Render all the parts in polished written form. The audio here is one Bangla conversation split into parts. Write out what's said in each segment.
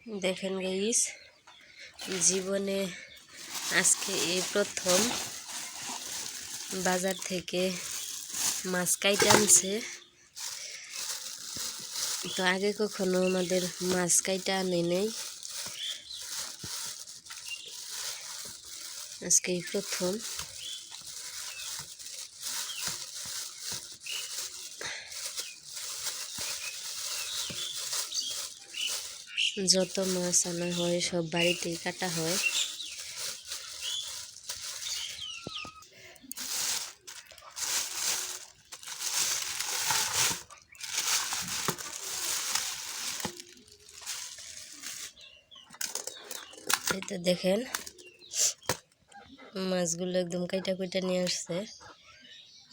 দেখেন গাইস, জীবনে আজকে এই প্রথম বাজার থেকে মাছ কাইটে আনছে। তো আগে কখনো আমাদের মাছ কাইটা আনে নেই, আজকে এই প্রথম। যত মাছ আনা হয় সব বাড়িতেই কাটা হয়। এই তো দেখেন, মাছগুলো একদম কাইটা কুইটা নিয়ে আসছে।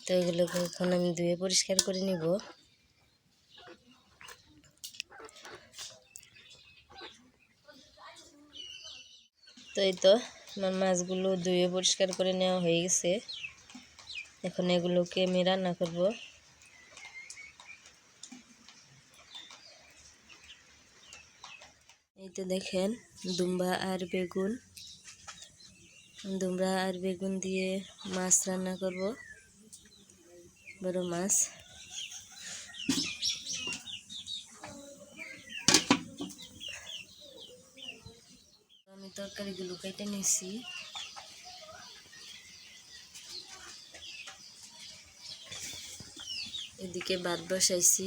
তো এগুলোকে এখন আমি ধুয়ে পরিষ্কার করে নিব। তো এই তো আমার মাছগুলো ধুয়ে পরিষ্কার করে নেওয়া হয়ে গেছে। এখন এগুলোকে আমি রান্না করব। এই তো দেখেন, দুম্বা আর বেগুন দিয়ে মাছ রান্না করব, বড় মাছ। আমি তরকারিগুলো কেটে নিয়েছি। এদিকে ভাত বসাইছি,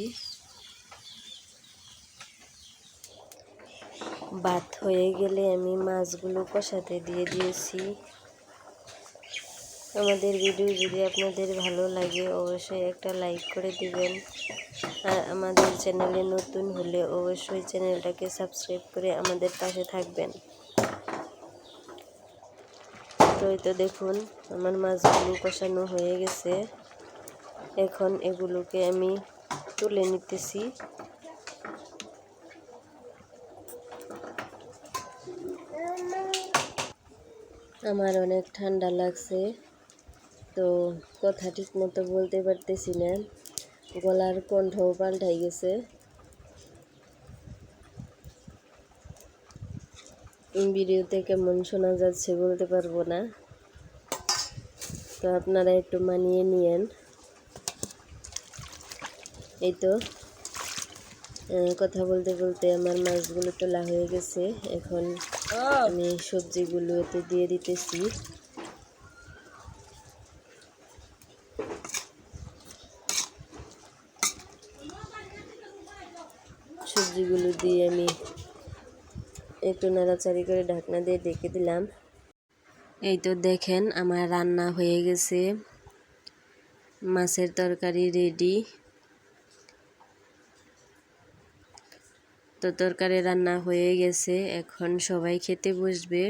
ভাত হয়ে গেলে আমি মাছগুলো কষাতে দিয়ে দিয়েছি। আমাদের ভিডিও যদি আপনাদের ভালো লাগে অবশ্যই একটা লাইক করে দিবেন, আর আমাদের চ্যানেলে নতুন হলে অবশ্যই চ্যানেলটাকে সাবস্ক্রাইব করে আমাদের পাশে থাকবেন। তো এই তো দেখুন, আমার মাছগুলো কষানো হয়ে গেছে। এখন এগুলোকে আমি তুলে নিতেছি। আমার অনেক ঠান্ডা লাগছে, তো কথা ঠিক মতো বলতে পারতেছি না, গলার কণ্ঠও পাল্টাই গেছে। ভিডিওতে কেমন শোনা যাচ্ছে বলতে পারবো না, তো আপনারা একটু মানিয়ে নিয়েন। এই তো কথা বলতে বলতে আমার মাছগুলো তোলা হয়ে গেছে। এখন আমি সবজিগুলো এতে দিয়ে দিতেছি। সবজিগুলো দিয়ে আমি একটু নাড়াচাড়ি করে ঢাকনা দিয়ে ঢেকে দিলাম। এই তো দেখেন, আমার রান্না হয়ে গেছে, মাছের তরকারি রেডি। তো তরকারি রান্না হয়ে গেছে, এখন সবাই খেতে বসবে।